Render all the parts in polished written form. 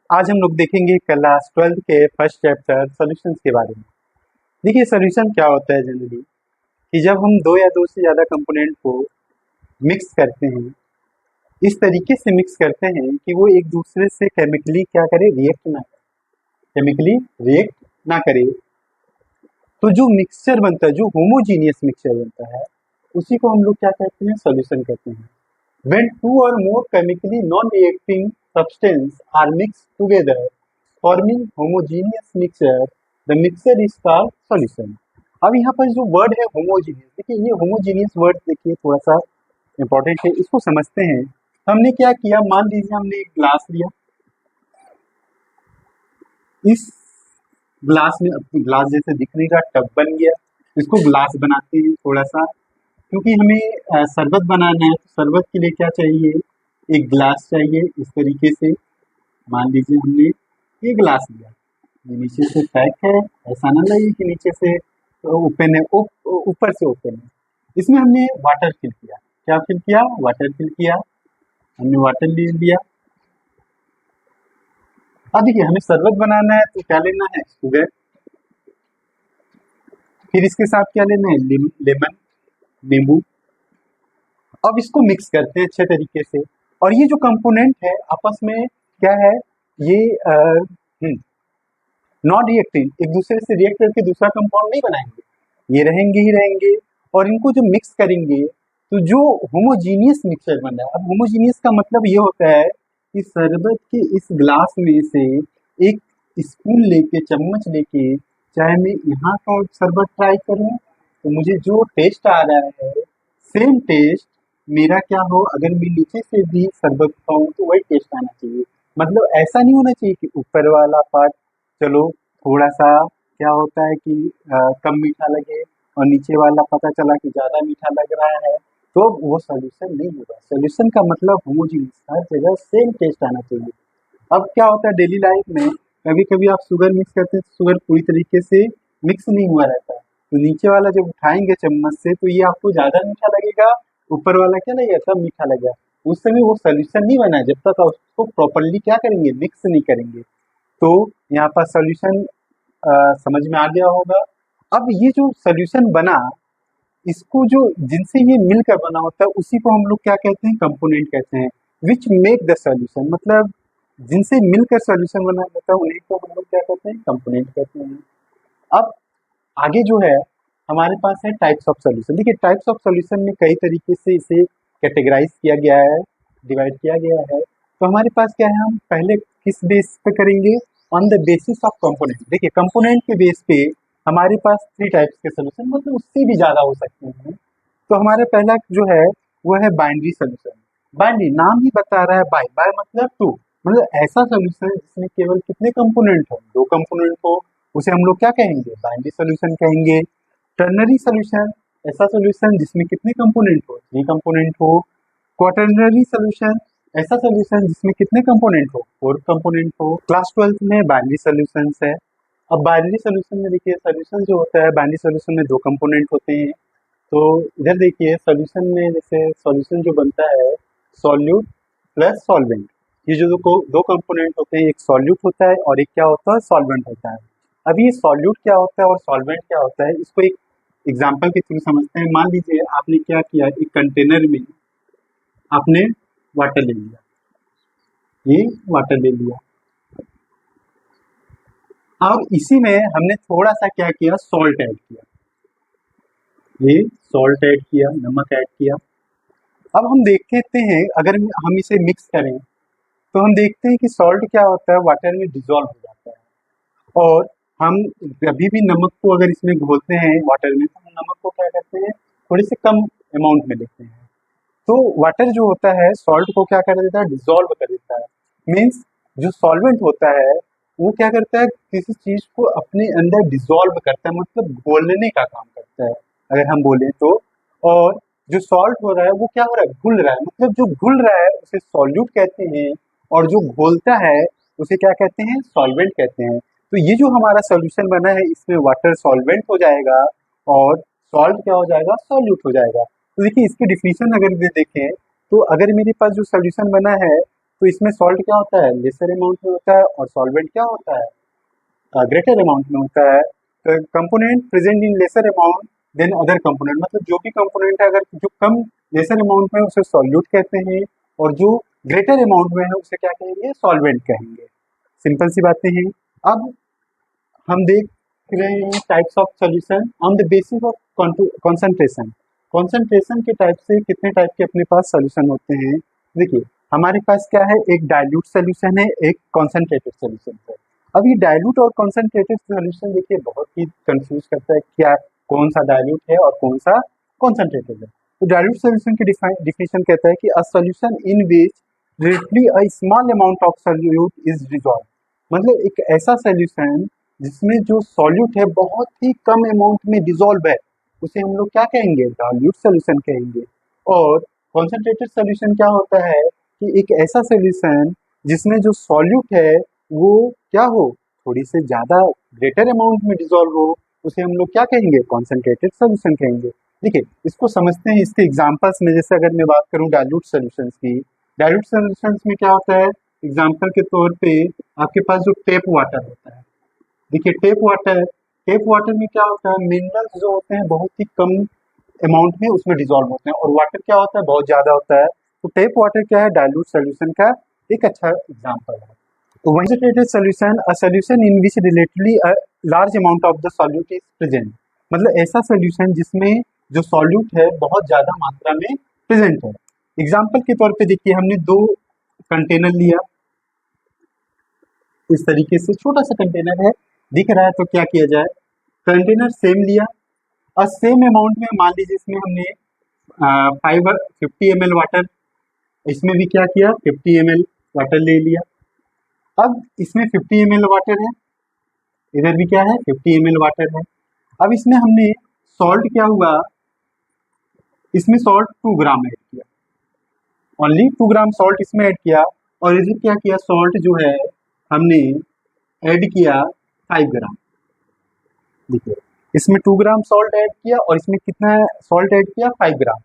आज हम लोग देखेंगे क्लास 12 के फर्स्ट चैप्टर सॉल्यूशंस के बारे में। देखिए सॉल्यूशन क्या होता है जनरली कि जब हम दो या दो से ज़्यादा कंपोनेंट को मिक्स करते हैं, इस तरीके से मिक्स करते हैं कि वो एक दूसरे से केमिकली क्या करे, रिएक्ट ना करे, केमिकली रिएक्ट ना करे। तो जो मिक्सचर बनता है, जो होमोजीनियस मिक्सचर बनता है, उसी को हम लोग क्या कहते हैं, सॉल्यूशन कहते हैं। When two or more chemically non-reacting substances are mixed together, forming homogeneous mixture, the mixture is called solution. अब यहाँ पर जो वर्ड है होमोजीनियस, देखिए ये होमोजीनियस वर्ड देखिए थोड़ा सा इंपॉर्टेंट है, इसको समझते हैं। हमने क्या किया, मान लीजिए हमने एक ग्लास लिया, इस ग्लास में ग्लास जैसे दिखने का टब बन गया, इसको ग्लास बनाते हैं थोड़ा सा, क्योंकि हमें शरबत बनाना है तो शरबत के लिए क्या चाहिए, एक ग्लास चाहिए। इस तरीके से मान लीजिए हमने ये ग्लास लिया, ये नीचे से पैक है, ऐसा ना लगे कि नीचे से ओपन है, ऊपर से ओपन है। इसमें हमने वाटर फिल किया, क्या फिल किया, वाटर फिल किया, हमने वाटर ले लिया। अब देखिए हमें शरबत बनाना है तो क्या लेना है, शुगर, फिर इसके साथ क्या लेना है, लेमन, नींबू। अब इसको मिक्स करते हैं अच्छे तरीके से, और ये जो कंपोनेंट है आपस में क्या है, ये नॉन रिएक्टिव, एक दूसरे से रिएक्ट करके दूसरा कंपाउंड नहीं बनाएंगे, ये रहेंगे ही रहेंगे। और इनको जो मिक्स करेंगे तो जो होमोजीनियस मिक्सचर बन रहा है, अब होमोजीनियस का मतलब ये होता है कि शरबत के इस ग्लास में से एक स्पून लेके, चम्मच लेके, चाहे मैं यहाँ का शरबत ट्राई करूँ तो मुझे जो टेस्ट आ रहा है सेम टेस्ट मेरा क्या हो, अगर मैं नीचे से भी शरबत खाऊं तो वही टेस्ट आना चाहिए। मतलब ऐसा नहीं होना चाहिए कि ऊपर वाला पार्ट चलो थोड़ा सा क्या होता है कि कम मीठा लगे और नीचे वाला पता चला कि ज़्यादा मीठा लग रहा है, तो वो सॉल्यूशन नहीं होगा। सॉल्यूशन का मतलब होमोजीनियस, हर जगह सेम टेस्ट आना चाहिए। अब क्या होता है डेली लाइफ में, कभी कभी आप शुगर मिक्स करते हैं तो शुगर पूरी तरीके से मिक्स नहीं हुआ रहता है, तो नीचे वाला जब उठाएंगे चम्मच से तो ये आपको ज़्यादा मीठा लगेगा, ऊपर वाला क्या लगेगा, कम मीठा लगेगा। उस समय वो सॉल्यूशन नहीं बना है जब तक आप उसको प्रॉपरली क्या करेंगे, मिक्स नहीं करेंगे। तो यहाँ पर सॉल्यूशन समझ में आ गया होगा। अब ये जो सॉल्यूशन बना, इसको जो जिनसे ये मिलकर बना होता है उसी को हम लोग क्या कहते हैं, कंपोनेंट कहते हैं, विच मेक द सॉल्यूशन। मतलब जिनसे मिलकर सॉल्यूशन बना होता है उन्हीं को हम लोग क्या कहते हैं, कंपोनेंट कहते हैं। अब आगे जो है हमारे पास है टाइप्स ऑफ सॉल्यूशन। देखिए टाइप्स ऑफ सॉल्यूशन में कई तरीके से इसे कैटेगराइज किया गया है, डिवाइड किया गया है। तो हमारे पास क्या है, हम पहले किस बेस पे करेंगे, on the basis of component. देखिए कंपोनेंट के बेस पे हमारे पास 3 टाइप्स के सॉल्यूशन, मतलब उससे भी ज़्यादा हो सकते हैं। तो हमारा पहला जो है वो है बाइनरी सॉल्यूशन। बाइनरी नाम ही बता रहा है, बाय बाय मतलब टू, मतलब ऐसा सॉल्यूशन जिसमें केवल कितने कंपोनेंट हो, 2 कंपोनेंट हो, उसे हम लोग क्या कहेंगे, बाइनरी सॉल्यूशन कहेंगे। टर्नरी सॉल्यूशन, ऐसा सॉल्यूशन जिसमें कितने कंपोनेंट हो, 3 कंपोनेंट हो। क्वाटरनरी सॉल्यूशन, ऐसा सॉल्यूशन जिसमें कितने कंपोनेंट हो, 4 कंपोनेंट हो। क्लास 12 में बाइनरी सॉल्यूशंस है। अब बाइनरी सॉल्यूशन में देखिए सॉल्यूशन जो होता है, बाइनरी सॉल्यूशन में 2 कंपोनेंट होते हैं। तो इधर देखिए सॉल्यूशन में जैसे सॉल्यूशन जो बनता है, सॉल्यूट प्लस सॉल्वेंट, ये जो दो कंपोनेंट होते हैं, एक सॉल्यूट होता है और एक क्या होता है, सॉल्वेंट होता है। अब ये सॉल्यूट क्या होता है और सॉल्वेंट क्या होता है, इसको एक एग्जाम्पल के थ्रू समझते हैं। मान लीजिए आपने क्या किया, एक कंटेनर में आपने वाटर ले लिया, ये वाटर ले लिया, और इसी में हमने थोड़ा सा क्या किया, सॉल्ट ऐड किया, ये सॉल्ट ऐड किया, नमक ऐड किया। अब हम देखते हैं अगर हम इसे मिक्स करें तो हम देखते हैं कि सॉल्ट क्या होता है, वाटर में डिजॉल्व हो जाता है। और हम कभी भी नमक को अगर इसमें घोलते हैं वाटर में तो हम नमक को क्या करते हैं, थोड़े से कम अमाउंट में लेते हैं। तो वाटर जो होता है सॉल्ट को क्या कर देता है, डिजॉल्व कर देता है। मीन्स जो सॉल्वेंट होता है वो क्या करता है, किसी चीज को अपने अंदर डिजॉल्व करता है, मतलब घोलने का काम करता है अगर हम बोले तो। और जो सॉल्ट हो रहा है वो क्या हो रहा है, घुल रहा है, मतलब जो घुल रहा है उसे सॉल्यूट कहते हैं, और जो घोलता है उसे क्या कहते हैं, सॉल्वेंट कहते हैं। तो ये जो हमारा सॉल्यूशन बना है इसमें वाटर सॉल्वेंट हो जाएगा और सॉल्ट क्या हो जाएगा, सॉल्यूट हो जाएगा। तो देखिए इसकी डिफिनीशन अगर ये देखें तो अगर मेरे पास जो सॉल्यूशन बना है तो इसमें सॉल्ट क्या होता है, लेसर अमाउंट में होता है, और सॉल्वेंट क्या होता है, ग्रेटर अमाउंट में होता है। तो component present in lesser amount than other component, मतलब जो भी कंपोनेंट है अगर जो कम लेसर अमाउंट में है, उसे सॉल्यूट कहते हैं, और जो ग्रेटर अमाउंट में है उसे क्या कहेंगे, सॉल्वेंट कहेंगे। सिंपल सी बातें हैं। अब हम देख रहे हैं types of solution on the basis of concentration. Concentration के टाइप से कितने टाइप के अपने पास सॉल्यूशन होते हैं। देखिए हमारे पास क्या है, एक डाइल्यूट सॉल्यूशन है, एक कॉन्सेंट्रेटेड सॉल्यूशन है। अब ये डाइल्यूट और कॉन्सेंट्रेटेड सॉल्यूशन देखिए बहुत ही कंफ्यूज करता है, क्या कौन सा डाइल्यूट है और कौन सा कॉन्सेंट्रेटेड है। तो डाइल्यूट सॉल्यूशन की डिफिनेशन कहता है कि a solution in which directly a small amount of solute is dissolve, मतलब एक ऐसा सॉल्यूशन जिसमें जो सॉल्यूट है बहुत ही कम अमाउंट में डिसॉल्व है, उसे हम लोग क्या कहेंगे, डाइल्यूट सॉल्यूशन कहेंगे। और कॉन्सेंट्रेटेड सॉल्यूशन क्या होता है कि एक ऐसा सॉल्यूशन जिसमें जो सॉल्यूट है वो क्या हो, थोड़ी से ज़्यादा ग्रेटर अमाउंट में डिसॉल्व हो, उसे हम लोग क्या कहेंगे, कॉन्सेंट्रेटेड सॉल्यूशन कहेंगे। देखिए इसको समझते हैं इसके एग्जांपल्स में। जैसे अगर मैं बात करूं डाइल्यूट सॉल्यूशंस की, डाइल्यूट सॉल्यूशंस में क्या होता है, एग्जांपल के तौर पे आपके पास जो टेप वाटर होता है, देखिए टेप वाटर में क्या होता है, मिनरल्स जो होते हैं बहुत ही कम अमाउंट में उसमें डिसॉल्व होते हैं, और वाटर क्या होता है, बहुत ज़्यादा होता है। तो टेप वाटर क्या है, डाइल्यूट सॉल्यूशन का एक अच्छा एग्जांपल है। तो concentrated solution a solution in which relatively a large amount of the solute is present, मतलब ऐसा सॉल्यूशन जिसमें जो सॉल्यूट है बहुत ज़्यादा मात्रा में प्रेजेंट है। एग्जाम्पल के तौर पे देखिए हमने दो कंटेनर लिया, इस तरीके से छोटा सा कंटेनर है दिख रहा है, तो क्या किया जाए, कंटेनर सेम लिया और सेम अमाउंट में मान लीजिए इसमें हमने 50 ml वाटर, इसमें भी क्या किया 50 ml वाटर ले लिया। अब इसमें 50 ml वाटर है, इधर भी क्या है 50 ml वाटर है। अब इसमें हमने सॉल्ट क्या हुआ, इसमें सॉल्ट 2 ग्राम ऐड किया, ओनली 2 ग्राम सॉल्ट इसमें ऐड किया, और इधर क्या किया, सॉल्ट जो है हमने ऐड किया 5 ग्राम। देखिए इसमें 2 ग्राम सॉल्ट ऐड किया और इसमें कितना सॉल्ट ऐड किया, 5 ग्राम,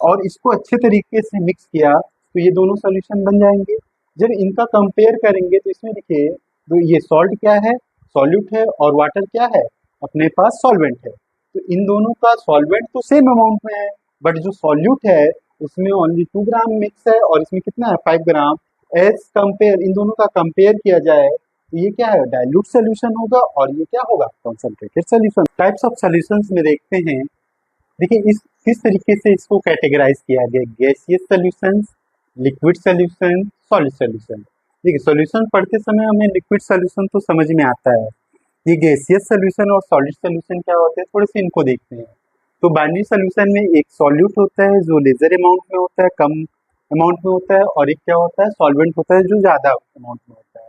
और इसको अच्छे तरीके से मिक्स किया, तो ये दोनों सॉल्यूशन बन जाएंगे। जब इनका कंपेयर करेंगे तो इसमें देखिए तो ये सॉल्ट क्या है, सॉल्यूट है, और वाटर क्या है, अपने पास सॉल्वेंट है। तो इन दोनों का सॉल्वेंट तो सेम अमाउंट में है, बट जो सॉल्यूट है उसमें ओनली 2 ग्राम मिक्स है, और इसमें कितना है 5 ग्राम। एज कंपेयर इन दोनों का कंपेयर किया जाए तो ये क्या है, डाइल्यूट सॉल्यूशन होगा, और ये क्या होगा, concentrated solution. Types of solutions में देखते हैं, देखिए इस किस तरीके से इसको कैटेगराइज किया गया, gaseous solutions, liquid solution, solid solution. देखिए सॉल्यूशन पढ़ते समय हमें लिक्विड सॉल्यूशन तो समझ में आता है, ये गैसियस सॉल्यूशन और सॉलिड सॉल्यूशन क्या होते हैं, थोड़े से इनको देखते हैं। तो बाइनरी सॉल्यूशन में एक सॉल्यूट होता है जो लेजर अमाउंट में होता है, कम अमाउंट में होता है, और एक क्या होता है, सॉल्वेंट होता है जो ज़्यादा अमाउंट में होता है।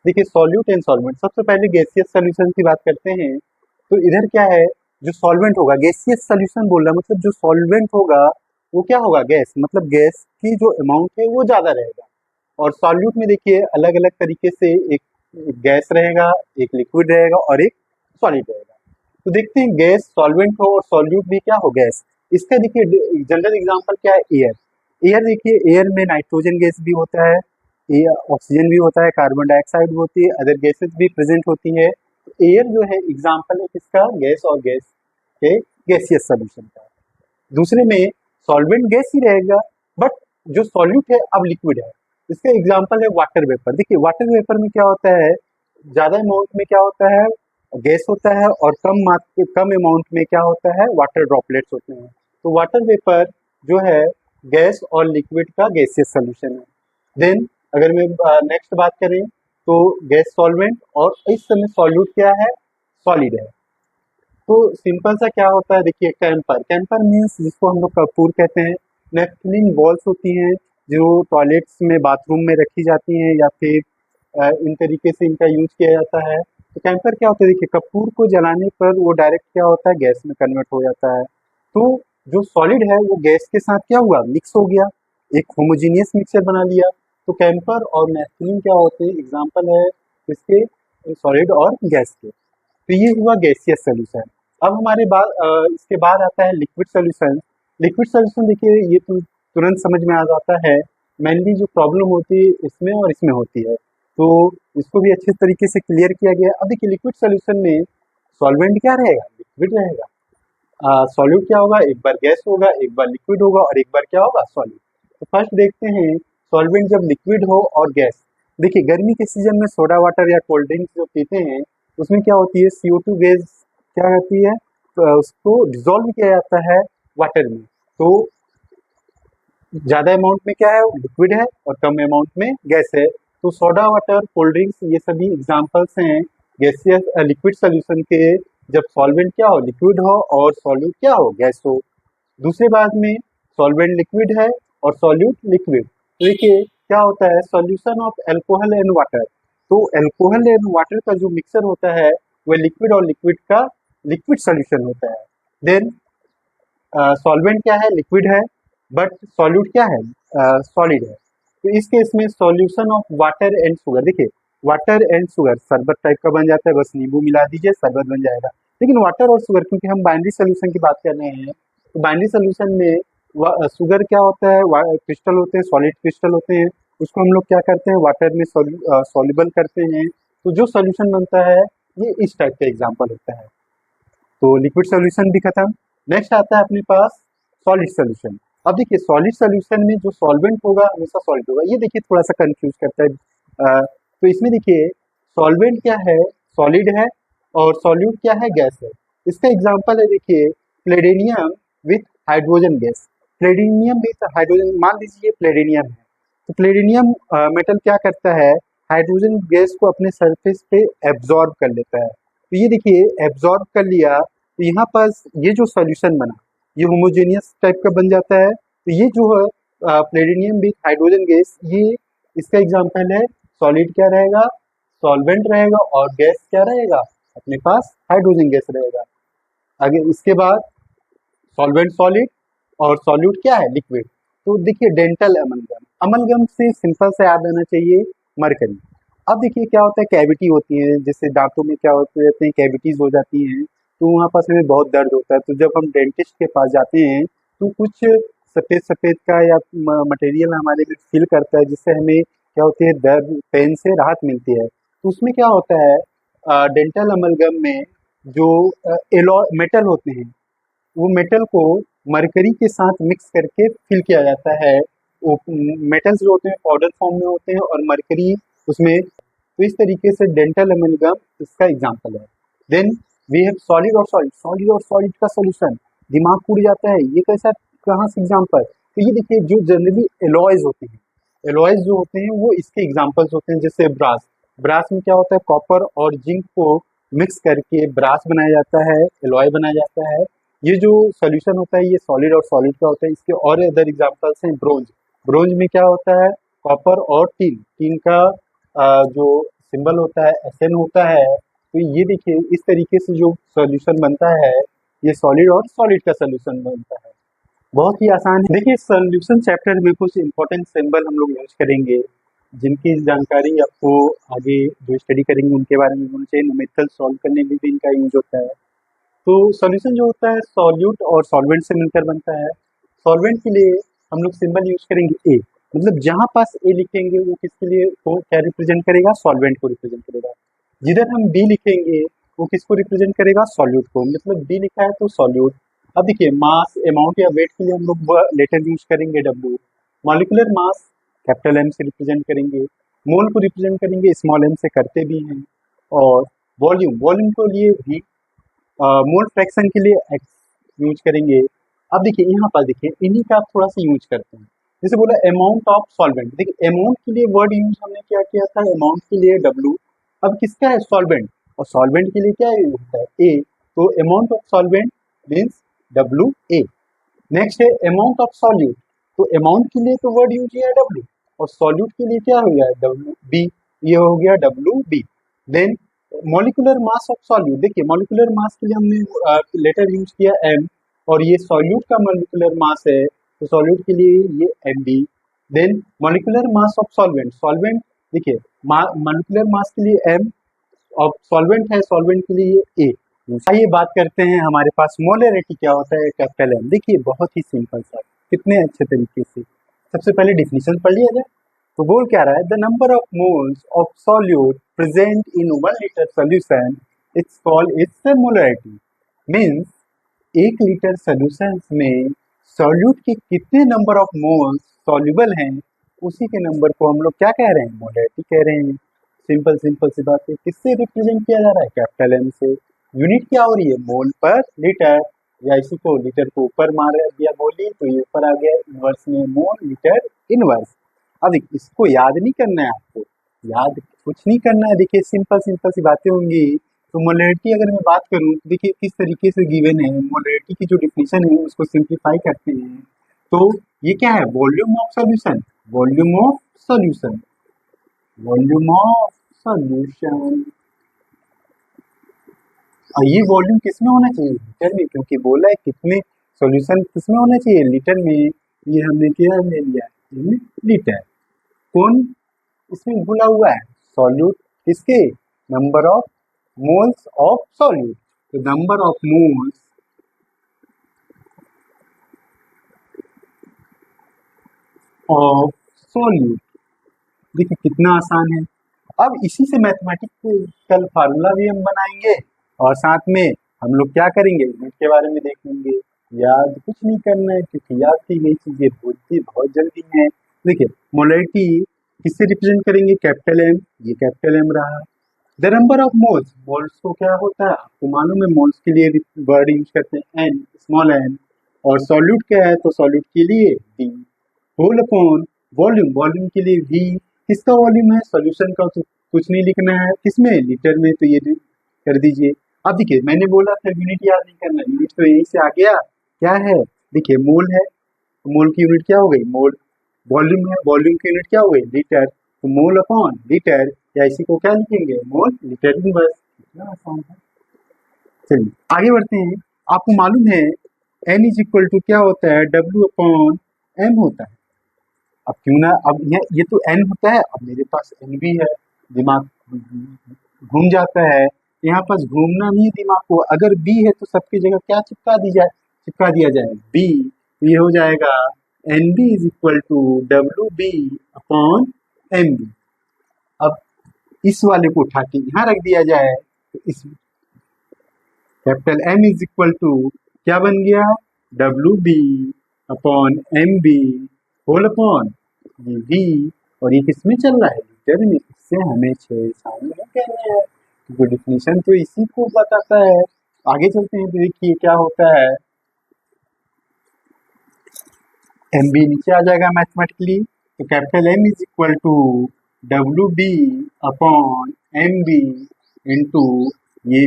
देखिए सॉल्यूट एंड सॉल्वेंट, सबसे पहले गैसियस सॉल्यूशन की बात करते हैं। तो इधर क्या है, जो सॉल्वेंट होगा, गैसियस सॉल्यूशन बोल रहा है, मतलब जो सॉल्वेंट होगा वो क्या होगा, गैस, मतलब गैस की जो अमाउंट है वो ज़्यादा रहेगा। और सॉल्यूट में देखिए अलग अलग तरीके से, एक गैस रहेगा, एक लिक्विड रहेगा, और एक सॉलिड रहेगा। तो देखते हैं गैस सॉल्वेंट हो और सॉल्यूट भी क्या हो, गैस। इसका देखिए जनरल एग्जांपल क्या है, एयर। एयर देखिए एयर में नाइट्रोजन गैस भी होता है, ऑक्सीजन भी होता है, कार्बन डाइऑक्साइड भी होती है, अदर गैसेस भी प्रेजेंट होती है। एयर जो है एग्जाम्पल है किसका, गैस और गैस के गैसियस सॉल्यूशन का। दूसरे में सॉल्वेंट गैस ही रहेगा, बट जो सॉल्यूट है अब लिक्विड है। इसका एग्जाम्पल है वाटर वेपर। देखिए वाटर वेपर में क्या होता है, ज़्यादा अमाउंट में क्या होता है, गैस होता है, और कम अमाउंट में क्या होता है, वाटर ड्रॉपलेट्स होते हैं। तो वाटर वेपर जो है गैस और लिक्विड का गैसियस सॉल्यूशन है। देन अगर मैं नेक्स्ट बात करें तो गैस सॉल्वेंट, और इस समय सॉल्यूट क्या है, सॉलिड है। तो सिंपल सा क्या होता है, देखिए कैंपर, कैंपर मीन्स जिसको हम लोग कपूर कहते हैं। नेफ्थलीन बॉल्स होती हैं जो टॉयलेट्स में बाथरूम में रखी जाती हैं, या फिर इन तरीके से इनका यूज किया जाता है। तो कैंपर क्या होता है, देखिए कपूर को जलाने पर वो डायरेक्ट क्या होता है, गैस में कन्वर्ट हो जाता है। तो जो सॉलिड है वो गैस के साथ क्या हुआ, मिक्स हो गया, एक होमोजीनियस मिक्सचर बना लिया। तो कैंपर और नेफ्थलीन क्या होते हैं, एग्जाम्पल है इसके, सॉलिड और गैस के। तो ये हुआ गैसियस सॉल्यूशन। अब हमारे बाद इसके बाद आता है लिक्विड सॉल्यूशन। लिक्विड सॉल्यूशन देखिए ये तो तुरंत समझ में आ जाता है मेनली जो प्रॉब्लम होती है इसमें और इसमें होती है, तो इसको भी अच्छे तरीके से क्लियर किया गया है। अब देखिए लिक्विड सोल्यूशन में सॉल्वेंट क्या रहेगा, लिक्विड रहेगा। सॉल्यूट क्या होगा, एक बार गैस होगा, एक बार लिक्विड होगा और एक बार क्या होगा, सॉलिड। तो फर्स्ट देखते हैं सॉल्वेंट जब लिक्विड हो और गैस। देखिए गर्मी के सीजन में सोडा वाटर या कोल्ड ड्रिंक्स जो पीते हैं उसमें क्या होती है, CO2 गैस क्या होती है, तो उसको डिजोल्व किया जाता है वाटर में। तो ज़्यादा अमाउंट में क्या है, लिक्विड है और कम अमाउंट में गैस है। तो सोडा वाटर, कोल्ड ड्रिंक्स ये सभी एग्जांपल्स हैं गैसियस लिक्विड सोल्यूशन के, जब सॉल्वेंट क्या हो, लिक्विड हो और सॉल्यूट क्या हो, गैस हो। दूसरे बात में सॉल्वेंट लिक्विड है और सॉल्यूट लिक्विड। तो देखिए क्या होता है, solution of alcohol and water. तो अल्कोहल एंड वाटर का जो मिक्सर होता है वह लिक्विड और लिक्विड का लिक्विड सोल्यूशन होता है। देन सॉल्वेंट क्या है, लिक्विड है, बट सॉल्यूट क्या है, सॉलिड है। तो इस केस में solution of water and sugar, देखिए वाटर एंड शुगर शरबत टाइप का बन जाता है, बस नींबू मिला दीजिए शरबत बन जाएगा। लेकिन वाटर और शुगर, क्योंकि हम बाइनरी सोल्यूशन की बात कर रहे हैं, तो बाइनरी सोल्यूशन में शुगर क्या होता है, क्रिस्टल होते हैं, सॉलिड क्रिस्टल होते हैं, उसको हम लोग क्या करते हैं, वाटर में सॉल्युबल करते हैं। तो जो सोल्यूशन बनता है ये इस टाइप का एग्जाम्पल होता है। तो लिक्विड सोल्यूशन भी खत्म। नेक्स्ट आता है अपने पास सॉलिड सोल्यूशन। अब देखिए सॉलिड सोल्यूशन में जो सॉल्वेंट होगा हमेशा सॉलिड होगा, ये देखिए थोड़ा सा कंफ्यूज करता है। तो इसमें देखिए सॉल्वेंट क्या है, सॉलिड है, और सॉल्यूट क्या है, गैस है। इसका एग्जांपल है देखिए palladium with hydrogen gas. Palladium with hydrogen, मान लीजिए प्लेडेनियम है, तो प्लेडेनियम मेटल क्या करता है, हाइड्रोजन गैस को अपने सरफेस पे एब्जॉर्ब कर लेता है। तो ये देखिए एब्जॉर्ब कर लिया, तो यहाँ पर ये जो सॉल्यूशन बना ये होमोजेनियस टाइप का बन जाता है। तो ये जो है प्लेटिनियम विथ हाइड्रोजन गैस, ये इसका एग्जांपल है। सॉलिड क्या रहेगा, सॉल्वेंट रहेगा, और गैस क्या रहेगा, अपने पास हाइड्रोजन गैस रहेगा। आगे इसके बाद सॉल्वेंट सॉलिड और सॉल्यूट क्या है, लिक्विड। तो देखिए डेंटल अमलगम, अमलगम से सिंपल से याद आना चाहिए मरकरी। अब देखिए क्या होता है, कैविटी होती है, जैसे दांतों में क्या होते रहते हैं, कैविटीज हो जाती हैं, तो वहाँ पास हमें बहुत दर्द होता है। तो जब हम डेंटिस्ट के पास जाते हैं तो कुछ सफ़ेद सफ़ेद का या मटेरियल हमारे में फिल करता है, जिससे हमें क्या होती है, दर्द पेन से राहत मिलती है। तो उसमें क्या होता है, डेंटल अमलगम में जो एलॉय मेटल होते हैं, वो मेटल को मरकरी के साथ मिक्स करके फिल किया जाता है। वो मेटल्स जो होते हैं पाउडर फॉर्म में होते हैं और मरकरी उसमें, तो इस तरीके से डेंटल अमेलगम इसका एग्जांपल है। देन वी हैव सॉलिड और सॉलिड, सॉलिड और सॉलिड का सॉल्यूशन, दिमाग टूट जाता है, ये कैसा, कहाँ से एग्जांपल। तो ये देखिए जो जनरली एलॉयज होते हैं, एलॉयज जो होते हैं वो इसके एग्जांपल्स होते हैं। जैसे ब्रास, ब्रास में क्या होता है, कॉपर और जिंक को मिक्स करके ब्रास बनाया जाता है, एलॉय बनाया जाता है। ये जो सोल्यूशन होता है ये सॉलिड और सॉलिड का होता है। इसके और अदर एग्जांपल्स हैं, ब्रोंज, ब्रोंज में क्या होता है, कॉपर और टीन, टीन का जो सिंबल होता है एसएन होता है। तो ये देखिए इस तरीके से जो सॉल्यूशन बनता है ये सॉलिड और सॉलिड का सॉल्यूशन बनता है। बहुत ही आसान है। देखिए सॉल्यूशन चैप्टर में कुछ इंपॉर्टेंट सिंबल हम लोग यूज करेंगे, जिनकी जानकारी आपको आगे जो स्टडी करेंगे उनके बारे में होना चाहिए। न्यूमेरिकल सॉल्व करने में भी इनका यूज होता है। तो सॉल्यूशन जो होता है सॉल्यूट और सॉल्वेंट से मिलकर बनता है। सॉल्वेंट के लिए हम लोग सिंबल यूज करेंगे ए, मतलब जहाँ पास ए लिखेंगे वो किसके लिए, वो क्या रिप्रेजेंट करेगा, सॉल्वेंट को रिप्रेजेंट करेगा। जिधर हम बी लिखेंगे वो किसको रिप्रेजेंट करेगा, सॉल्यूट को, मतलब बी लिखा है तो सॉल्यूट। अब देखिए मास, अमाउंट या वेट के लिए हम लोग लेटर यूज करेंगे W. Molecular mass capital M से रिप्रेजेंट करेंगे। मोल को रिप्रेजेंट करेंगे स्मॉल एम से, करते भी हैं। और वॉल्यूम, वॉल्यूम के लिए वी, मोल फ्रैक्शन के लिए एक्स यूज करेंगे। अब देखिए यहाँ पर देखिए इन्हीं का आप थोड़ा सा यूज करते हैं। जैसे बोला अमाउंट ऑफ सॉल्वेंट, देखिए अमाउंट के लिए वर्ड यूज हमने क्या किया था, अमाउंट के लिए डब्ल्यू। अब किसका है, सॉल्वेंट, और सॉल्वेंट के लिए क्या यूज होता है, ए। तो amount of solvent means W A. Next है अमाउंट ऑफ सॉल्यूट, तो अमाउंट के लिए तो वर्ड यूज किया है डब्ल्यू, और सॉल्यूट के लिए क्या हो गया, डब्ल्यू बी, ये हो गया W B. Then molecular mass of solute, देखिए मॉलिक्यूलर मास के लिए हमने लेटर यूज किया एम, और ये सॉल्यूट का मॉलिक्यूलर मास है तो सॉल्यूट के लिए ये M B. Then molecular mass of solvent, solvent देखिए मॉलिक्यूलर मास के लिए एम, और सॉल्वेंट है, सॉल्वेंट के लिए ए। आइए बात करते हैं हमारे पास मोलरिटी क्या होता है, कैपिटल एम। देखिए बहुत ही सिंपल सा, कितने अच्छे तरीके से सबसे पहले डिफिनीशन पढ़ लिया जाए। तो बोल क्या रहा है, the number of moles of solute present in 1 litre solution it's called it's molarity. Means 1 litre solution में सॉल्यूट के कितने नंबर ऑफ मोल्स सॉल्युबल हैं, उसी के नंबर को हम लोग क्या कह रहे हैं, मोलरिटी कह रहे हैं। सिंपल सिंपल सी बात है। किससे रिप्रेजेंट किया जा रहा है, कैपिटल एम से। यूनिट क्या हो रही है, मोल पर लीटर, या इसी को लीटर को ऊपर मार दिया बोलिए तो ये ऊपर आ गया इनवर्स में मोल लीटर इनवर्स। अब इसको याद नहीं करना है आपको, याद कुछ नहीं करना है। देखिए सिंपल सिंपल सी बातें होंगी। तो मोलरिटी अगर मैं बात करूं तो देखिए किस तरीके से गिवन है। मोलरिटी की जो डिफिनीशन है उसको सिंप्लीफाई करते हैं तो ये क्या है, volume of solution, volume of solution, volume of solution. और ये वॉल्यूम किसमें होना चाहिए, लीटर में, क्योंकि बोला है कितने सॉल्यूशन किसमें होना चाहिए, लीटर में। ये हमने क्या ले लिया इन लीटर। कौन इसमें भूला हुआ है, सॉल्यूट किसके, number of moles of solute. तो number of moles of solute, देखिए कितना आसान है। अब इसी से मैथमेटिकल फार्मूला भी हम बनाएंगे और साथ में हम लोग क्या करेंगे, यूनिट के बारे में देख लेंगे। याद कुछ नहीं करना है क्योंकि याद की गई चीजें भूलती बहुत जल्दी हैं। देखिए मोलरिटी किससे रिप्रेजेंट करेंगे, कैपिटल एम, ये कैपिटल एम रहा। The number of moles, moles को क्या होता है आपको मालूम है, मोल्स के लिए वर्ड यूज करते हैं एन, स्मॉल एन। और सॉल्यूट क्या है, तो सॉल्यूट के लिए D. Whole upon volume, volume के लिए वी। किसका वॉल्यूम है, सॉल्यूशन का, तो कुछ नहीं लिखना है, किसमें, लीटर में, तो ये कर दीजिए। अब देखिए मैंने बोला था यूनिट याद नहीं करना, यूनिट तो यहीं से आ गया, क्या है, देखिए मोल है, तो मोल की यूनिट क्या हो गई, मोल। वॉल्यूम है, वॉल्यूम की यूनिट क्या हो गई, लीटर, तो मोल अपॉन लीटर, या इसी को क्या लिखेंगे, मोल लीटर इनवर्स। इतना आसान है। चलिए आगे बढ़ते हैं। आपको मालूम है एन इज इक्वल टू क्या होता है, डब्ल्यू अपॉन एम होता है। अब क्यों ना, अब ये तो एन होता है, अब मेरे पास एन भी है, दिमाग घूम जाता है। यहाँ पास घूमना नहीं है दिमाग को, अगर बी है तो सबकी जगह क्या चिपका दिया जाए, बी। तो ये हो जाएगा N B is equal to W B upon M B. अब इस वाले को उठा के यहाँ रख दिया जाए तो इस capital M is equal to क्या बन गया, W B upon M B whole upon ये वी। और ये किसमें चल रहा है, लीटर में। इससे हमें छेड़छाड़ नहीं करना है क्योंकि डिफिनीशन तो इसी को बताता है। आगे चलते हैं तो देखिए क्या होता है, एम बी नीचे आ जाएगा मैथमेटिकली, तो capital M is equal to W B upon M B into ये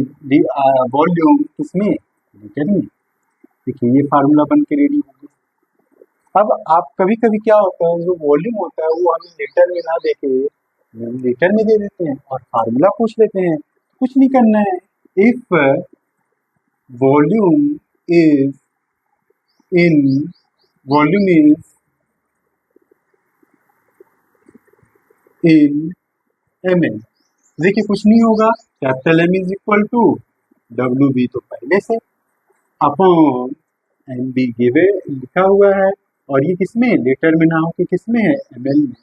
वॉल्यूम किसमें, लीटर में। देखिए ये फार्मूला बन के रेडी हो गया। अब आप कभी कभी क्या होता है, जो वॉल्यूम होता है वो हमें लीटर में ना देके लीटर में दे देते हैं और फार्मूला पूछ लेते हैं। कुछ नहीं करना है, if volume is in volume is in M L, देखिए कुछ नहीं होगा, capital M is equal to W B तो पहले से अपॉन एम बी गिवे लिखा हुआ है, और ये किसमें, लीटर में ना हो कि किसमें है, एम एल में।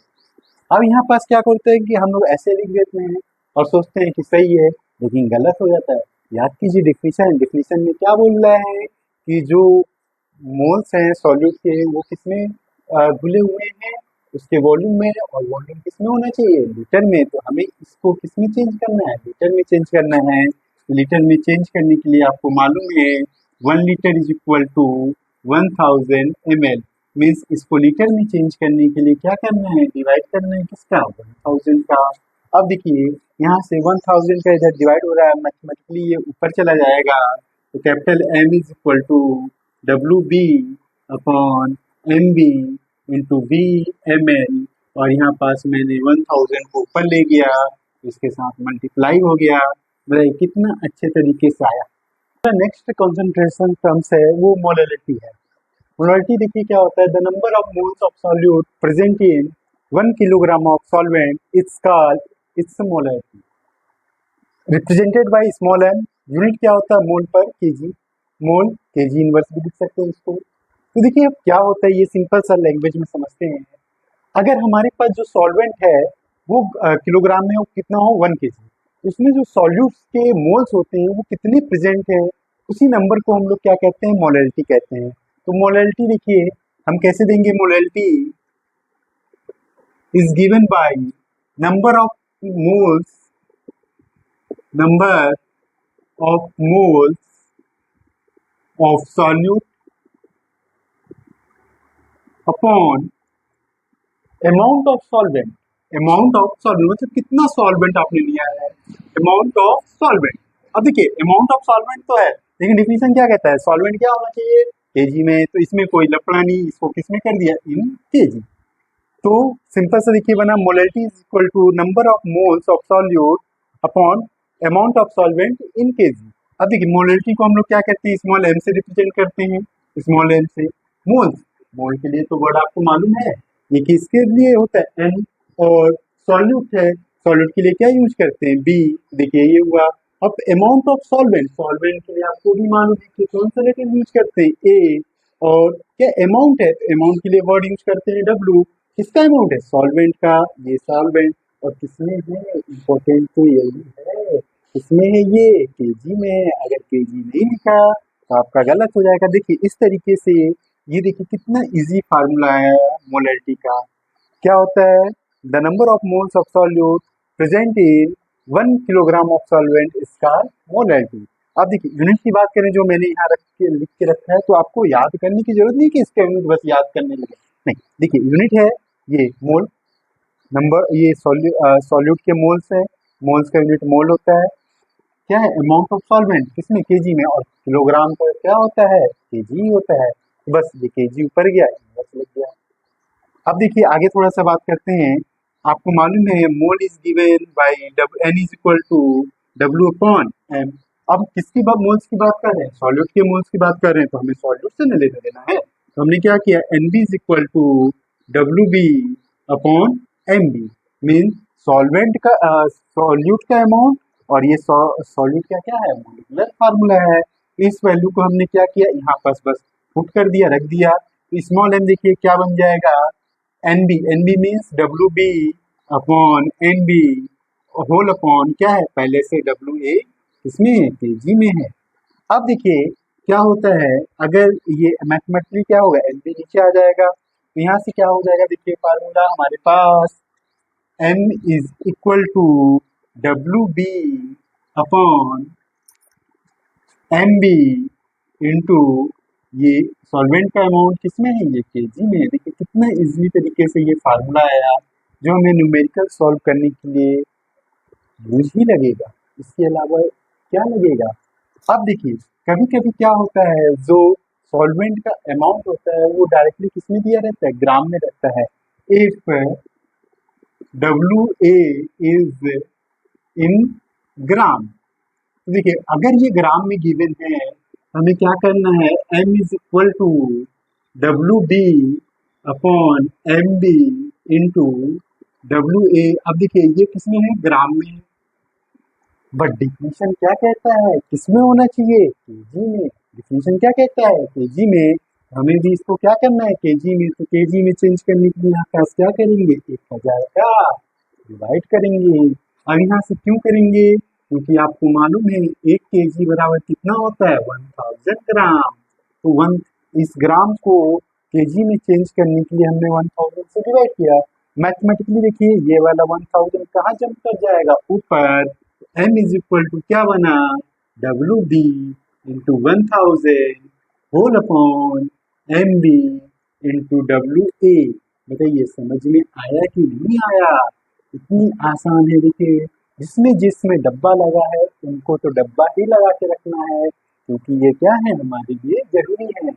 अब यहाँ पास क्या करते हैं कि हम लोग ऐसे लिख देते हैं और सोचते हैं कि सही है, लेकिन गलत हो जाता है। याद कीजिए डिफिनीशन, डिफिनीशन में क्या बोल रहा है कि जो मोल्स हैं सॉल्यूट के वो किसमें घुले हुए हैं, उसके वॉल्यूम में, और वॉल्यूम किसमें होना चाहिए, लीटर में। तो हमें इसको किसमें चेंज करना है, लीटर में चेंज करना है। लीटर में चेंज करने के लिए आपको मालूम है 1 litre is equal to 1000 ml। Means इसको लीटर में चेंज करने के लिए क्या करना है, डिवाइड करना है किसका, 1000 का। अब देखिए यहाँ से 1000 का इधर डिवाइड हो रहा है, मैथमेटिकली ये ऊपर चला जाएगा। तो capital M is equal to W B upon M B into V M L, और यहाँ पास मैंने 1000 को ऊपर ले गया, इसके साथ मल्टीप्लाई हो गया। मतलब कितना अच्छे तरीके से आया। नेक्स्ट कंसंट्रेशन टर्म्स है वो मोलरिटी है। मोलरिटी देखिए क्या होता है, the number of moles of solute present in 1 kilogram of solvent it's called it's molarity, represented by small N. Unit क्या होता है, मोल पर केजी, मोल केजी इनवर्स भी लिख सकते हैं इसको। तो देखिए अब क्या होता है, ये सिंपल सा लैंग्वेज में समझते हैं। अगर हमारे पास जो सॉल्वेंट है वो किलोग्राम में हो कितना हो 1 kg, उसमें जो सॉल्यूट्स के मोल्स होते हैं वो कितने प्रेजेंट है, उसी नंबर को हम लोग क्या कहते हैं, मोलैलिटी कहते हैं। तो मोलैलिटी देखिए हम कैसे देंगे, molality is given by number of moles, number of moles of solute upon amount of solvent. Amount of solvent मतलब कितना सॉल्वेंट आपने लिया है, अमाउंट ऑफ सॉल्वेंट। अब देखिए अमाउंट ऑफ सॉल्वेंट तो है, लेकिन डिफिनीशन क्या कहता है, सॉल्वेंट क्या होना चाहिए, केजी में। तो इसमें कोई लफड़ा नहीं, इसको किसमें कर दिया, इन केजी। तो सिंपल सा देखिए बना, molality is equal to number of moles of solute upon amount of solvent in KG. अब देखिए मोलैलिटी को हम लोग क्या करते हैं, स्मॉल एम से रिप्रेजेंट करते हैं, स्मॉल एम से। मोल्स, मोल के लिए तो वर्ड आपको मालूम है, ये किसके लिए होता है, एन। और सॉल्यूट है, सॉल्यूट के लिए क्या यूज करते हैं, बी। देखिए ये हुआ। अब अमाउंट ऑफ सॉल्वेंट, सॉल्वेंट के लिए आपको भी मालूम है कि कौन सा लेटर यूज करते हैं, ए। और क्या अमाउंट है, तो अमाउंट के लिए वर्ड यूज करते हैं डब्ल्यू। किसका अमाउंट है, सॉल्वेंट का, ये सॉल्वेंट। और किसमें है, इम्पोर्टेंट तो यही है, किसमें है, ये केजी में है। अगर केजी नहीं लिखा तो आपका गलत हो जाएगा। देखिए इस तरीके से, ये देखिए कितना इजी फार्मूला है मोलैलिटी का। क्या होता है, the number of moles of solute present in 1 kilogram of solvent इसका मोलैलिटी। अब देखिए यूनिट की बात करें, जो मैंने यहाँ रख के लिख के रखा है, तो आपको याद करने की जरूरत नहीं कि इसका यूनिट बस याद करने लगे, नहीं। देखिए यूनिट है ये मोल नंबर, ये सॉल्यूट के मोल्स है, मोल्स का यूनिट मोल होता है। क्या है, अमाउंट ऑफ सॉल्वेंट किसमें, केजी में। और किलोग्राम का क्या होता है, केजी होता है। तो बस ये केजी ऊपर गया, बस लग गया। अब देखिए आगे थोड़ा सा बात करते हैं। आपको मालूम है mole is given by N is equal to W upon M. अब किसकी बात, मोल्स की बात कर रहे हैं, सॉल्यूट के मोल्स की बात कर रहे हैं, तो हमें सॉल्यूट से न लेना देना है। तो हमने क्या किया, N B is equal to W B upon M B. Mean solvent का सॉल्यूट का अमाउंट, और ये सॉल्यूट का क्या है, मोलिकुलर फार्मूला है। इस वैल्यू को हमने क्या किया, यहाँ पास बस पुट कर दिया, रख दिया। तो स्मॉल एम देखिए क्या बन जाएगा, N B means W B upon N B whole upon क्या है, पहले से डब्ल्यू ए इसमें केजी में है। अब देखिए क्या होता है, अगर ये मैथमेटिकली क्या होगा, एन बी नीचे आ जाएगा, तो यहाँ से क्या हो जाएगा, देखिए फार्मूला हमारे पास N is equal to W B upon M B into ये सॉल्वेंट का अमाउंट किसमें है, ये केजी में है। देखिए कितना इजीली तरीके से ये फार्मूला आया, जो हमें न्यूमेरिकल सॉल्व करने के लिए यूज ही लगेगा, इसके अलावा क्या लगेगा। अब देखिए कभी कभी क्या होता है, जो सॉल्वेंट का अमाउंट होता है वो डायरेक्टली किसमें दिया रहता है, ग्राम में रहता है। If W A is in gram, तो देखिए अगर ये ग्राम में गिवन है, हमें क्या करना है, m is equal to W B upon M B into W A. अब देखिए ये किसमें है, ग्राम में है, बट डिफिनीशन क्या कहता है, किसमें होना चाहिए, केजी में। डिफिनीशन क्या कहता है, केजी में। हमें भी इसको क्या करना है, केजी में। तो केजी में चेंज करने के लिए यहाँ पास क्या करेंगे, 1000 का डिवाइड करेंगे। अब यहाँ से क्यों करेंगे, क्योंकि आपको मालूम है 1 kg बराबर कितना होता है, 1000 ग्राम। तो इस ग्राम को केजी में चेंज करने के लिए हमने 1000 से डिवाइड किया। मैथमेटिकली देखिए ये वाला 1000 कहाँ जंप कर जाएगा, ऊपर। m इज इक्वल टू क्या बना, W B into 1000 whole upon M B into W A. बताइए समझ में आया कि नहीं आया, इतनी आसान है। देखिए जिसमें डब्बा लगा है उनको तो डब्बा ही लगा के रखना है, क्योंकि ये क्या है, हमारे लिए जरूरी है।